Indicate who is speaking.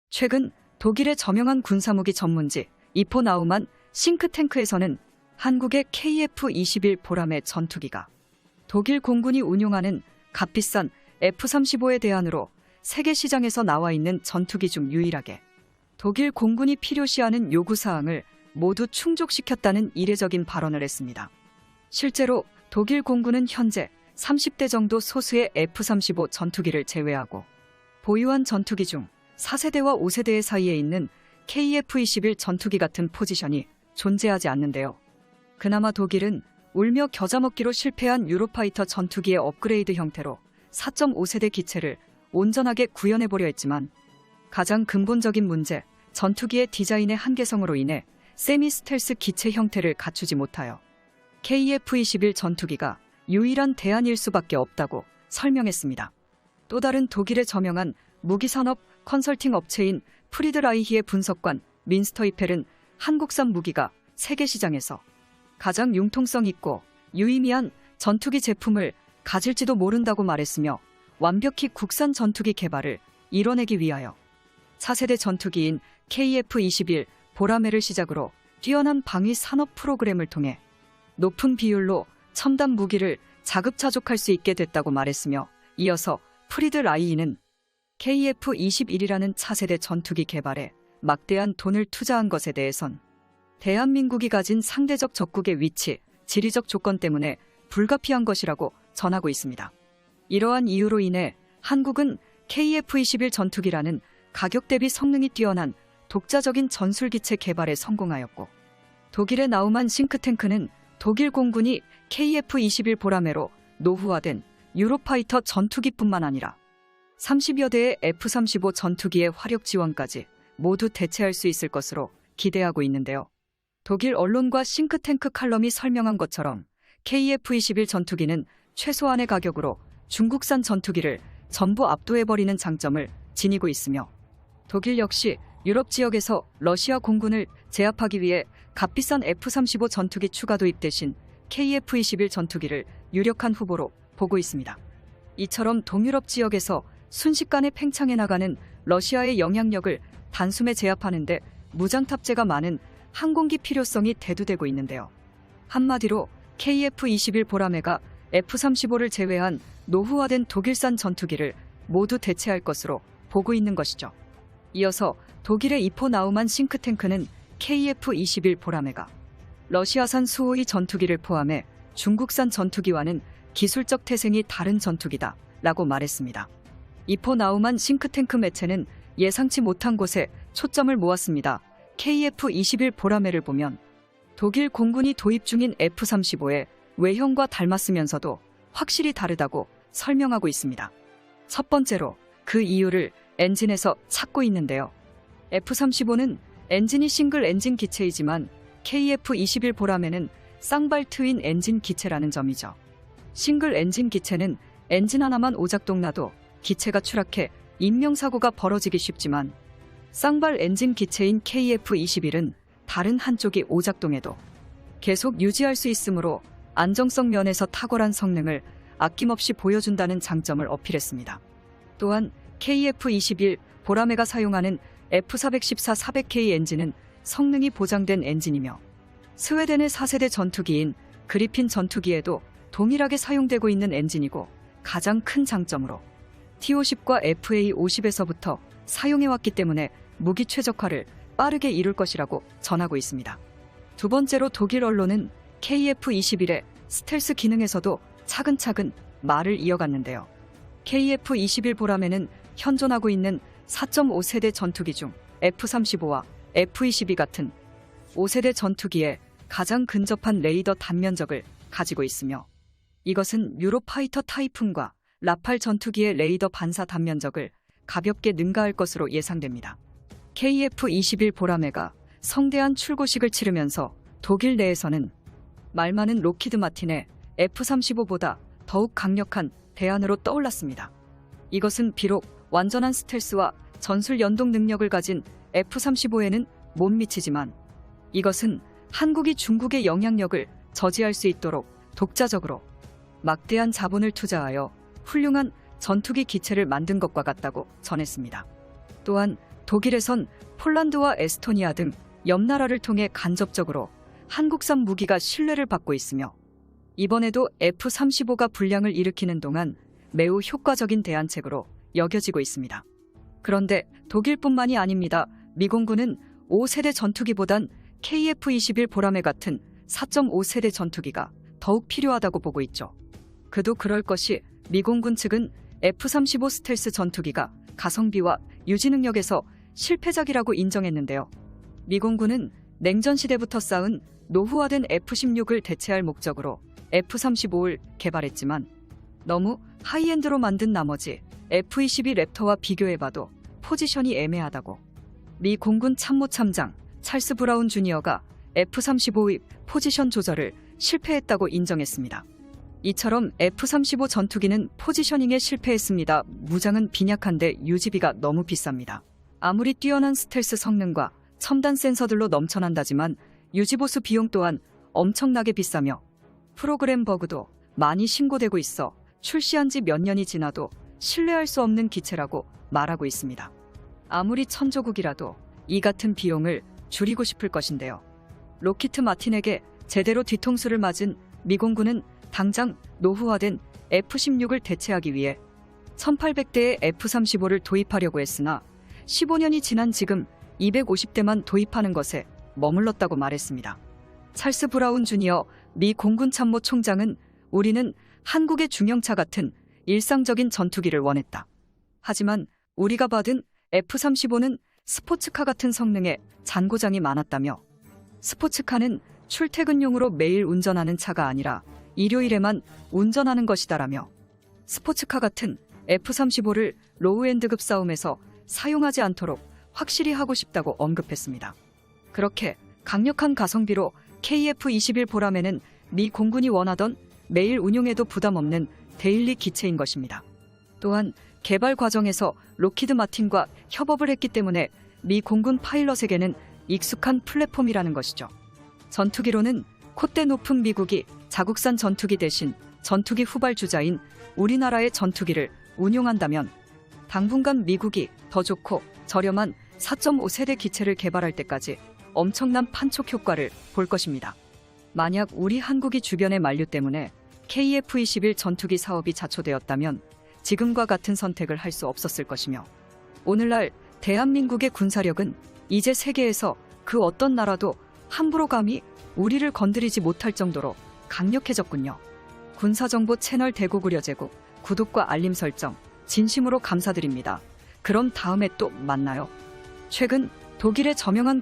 Speaker 1: 최근 독일의 저명한 군사무기 전문지 이포나우만 싱크탱크에서는 한국의 KF-21 보람의 전투기가 독일 공군이 운용하는 값비싼 F-35의 대안으로 세계 시장에서 나와 있는 전투기 중 유일하게 독일 공군이 필요시하는 요구사항을 모두 충족시켰다는 이례적인 발언을 했습니다. 실제로 독일 공군은 현재 30대 정도 소수의 F-35 전투기를 제외하고 보유한 전투기 중 4세대와 5세대 사이에 있는 KF-21 전투기 같은 포지션이 존재하지 않는데요. 그나마 독일은 울며 겨자 먹기로 실패한 유로파이터 전투기의 업그레이드 형태로 4.5세대 기체를 온전하게 구현해보려 했지만 가장 근본적인 문제, 전투기의 디자인의 한계성으로 인해 세미 스텔스 기체 형태를 갖추지 못하여 KF-21 전투기가 유일한 대안일 수밖에 없다고 설명했습니다. 또 다른 독일의 저명한 무기산업 컨설팅 업체인 프리드라이히의 분석관 민스터이펠은 한국산 무기가 세계 시장에서 가장 융통성 있고 유의미한 전투기 제품을 가질지도 모른다고 말했으며 완벽히 국산 전투기 개발을 이뤄내기 위하여 4세대 전투기인 KF-21 보라매를 시작으로 뛰어난 방위 산업 프로그램을 통해 높은 비율로 첨단 무기를 자급자족할 수 있게 됐다고 말했으며 이어서 프리드라이히는 KF-21이라는 차세대 전투기 개발에 막대한 돈을 투자한 것에 대해선 대한민국이 가진 상대적 적국의 위치, 지리적 조건 때문에 불가피한 것이라고 전하고 있습니다. 이러한 이유로 인해 한국은 KF-21 전투기라는 가격 대비 성능이 뛰어난 독자적인 전술기체 개발에 성공하였고 독일의 나우만 싱크탱크는 독일 공군이 KF-21 보라매로 노후화된 유로파이터 전투기뿐만 아니라 30여 대의 F-35 전투기의 화력 지원까지 모두 대체할 수 있을 것으로 기대하고 있는데요. 독일 언론과 싱크탱크 칼럼이 설명한 것처럼 KF-21 전투기는 최소한의 가격으로 중국산 전투기를 전부 압도해버리는 장점을 지니고 있으며 독일 역시 유럽 지역에서 러시아 공군을 제압하기 위해 값비싼 F-35 전투기 추가 도입 대신 KF-21 전투기를 유력한 후보로 보고 있습니다. 이처럼 동유럽 지역에서 순식간에 팽창해 나가는 러시아의 영향력을 단숨에 제압하는 데 무장탑재가 많은 항공기 필요성이 대두되고 있는데요. 한마디로 KF-21 보라매가 F-35를 제외한 노후화된 독일산 전투기를 모두 대체할 것으로 보고 있는 것이죠. 이어서 독일의 이포나우만 싱크탱크는 KF-21 보라매가 러시아산 수호의 전투기를 포함해 중국산 전투기와는 기술적 태생이 다른 전투기다 라고 말했습니다. 이포나우만 싱크탱크 매체는 예상치 못한 곳에 초점을 모았습니다. KF-21 보라매를 보면 독일 공군이 도입 중인 F-35의 외형과 닮았으면서도 확실히 다르다고 설명하고 있습니다. 첫 번째로 그 이유를 엔진에서 찾고 있는데요. F-35는 엔진이 싱글 엔진 기체이지만 KF-21 보라매는 쌍발 트윈 엔진 기체라는 점이죠. 싱글 엔진 기체는 엔진 하나만 오작동나도 기체가 추락해 인명사고가 벌어지기 쉽지만 쌍발 엔진 기체인 KF-21은 다른 한쪽이 오작동해도 계속 유지할 수 있으므로 안정성 면에서 탁월한 성능을 아낌없이 보여준다는 장점을 어필했습니다. 또한 KF-21 보라매가 사용하는 F414-400K 엔진은 성능이 보장된 엔진이며 스웨덴의 4세대 전투기인 그리핀 전투기에도 동일하게 사용되고 있는 엔진이고 가장 큰 장점으로 T-50과 FA-50에서부터 사용해왔기 때문에 무기 최적화를 빠르게 이룰 것이라고 전하고 있습니다. 두 번째로 독일 언론은 KF-21의 스텔스 기능에서도 차근차근 말을 이어갔는데요. KF-21 보라매는 현존하고 있는 4.5세대 전투기 중 F-35와 F-22 같은 5세대 전투기에 가장 근접한 레이더 단면적을 가지고 있으며 이것은 유로파이터 타이푼과 라팔 전투기의 레이더 반사 단면적을 가볍게 능가할 것으로 예상됩니다. KF-21 보라매가 성대한 출고식을 치르면서 독일 내에서는 말 많은 록히드 마틴의 F-35보다 더욱 강력한 대안으로 떠올랐습니다. 이것은 비록 완전한 스텔스와 전술 연동 능력을 가진 F-35에는 못 미치지만 이것은 한국이 중국의 영향력을 저지할 수 있도록 독자적으로 막대한 자본을 투자하여 훌륭한 전투기 기체를 만든 것과 같다고 전했습니다. 또한 독일에선 폴란드와 에스토니아 등 옆나라를 통해 간접적으로 한국산 무기가 신뢰를 받고 있으며 이번에도 F-35가 불량을 일으키는 동안 매우 효과적인 대안책으로 여겨지고 있습니다. 그런데 독일뿐만이 아닙니다. 미공군은 5세대 전투기보단 KF-21 보라매 같은 4.5세대 전투기가 더욱 필요하다고 보고 있죠. 그도 그럴 것이 미공군 측은 F-35 스텔스 전투기가 가성비와 유지 능력에서 실패작이라고 인정했는데요. 미공군은 냉전 시대부터 쌓은 노후화된 F-16을 대체할 목적으로 F-35를 개발했지만 너무 하이엔드로 만든 나머지 F-22 랩터와 비교해봐도 포지션이 애매하다고 미 공군 참모참장 찰스 브라운 주니어가 F-35의 포지션 조절을 실패했다고 인정했습니다. 이처럼 F-35 전투기는 포지셔닝에 실패했습니다. 무장은 빈약한데 유지비가 너무 비쌉니다. 아무리 뛰어난 스텔스 성능과 첨단 센서들로 넘쳐난다지만 유지보수 비용 또한 엄청나게 비싸며 프로그램 버그도 많이 신고되고 있어 출시한 지 몇 년이 지나도 신뢰할 수 없는 기체라고 말하고 있습니다. 아무리 천조국이라도 이 같은 비용을 줄이고 싶을 것인데요. 록히드 마틴에게 제대로 뒤통수를 맞은 미공군은 당장 노후화된 F-16을 대체하기 위해 1800대의 F-35를 도입하려고 했으나 15년이 지난 지금 250대만 도입하는 것에 머물렀다고 말했습니다. 찰스 브라운 주니어 미 공군 참모 총장은 우리는 한국의 중형차 같은 일상적인 전투기를 원했다. 하지만 우리가 받은 F-35는 스포츠카 같은 성능에 잔고장이 많았다며 스포츠카는 출퇴근용으로 매일 운전하는 차가 아니라 일요일에만 운전하는 것이다라며 스포츠카 같은 F-35를 로우엔드급 싸움에서 사용하지 않도록 확실히 하고 싶다고 언급했습니다. 그렇게 강력한 가성비로 KF-21 보라매는 미 공군이 원하던 매일 운용에도 부담 없는 데일리 기체인 것입니다. 또한 개발 과정에서 록히드 마틴과 협업을 했기 때문에 미 공군 파일럿에게는 익숙한 플랫폼이라는 것이죠. 전투기로는 콧대 높은 미국이 자국산 전투기 대신 전투기 후발주자인 우리나라의 전투기를 운용한다면 당분간 미국이 더 좋고 저렴한 4.5세대 기체를 개발할 때까지 엄청난 판촉 효과를 볼 것입니다. 만약 우리 한국이 주변의 만류 때문에 KF-21 전투기 사업이 자초되었다면 지금과 같은 선택을 할 수 없었을 것이며 오늘날 대한민국의 군사력은 이제 세계에서 그 어떤 나라도 함부로 감히 우리를 건드리지 못할 정도로 강력해졌군요. 군사정보 채널 대고구려 제국 구독과 알림 설정 진심으로 감사드립니다. 그럼 다음에 또 만나요. 최근 독일의 저명한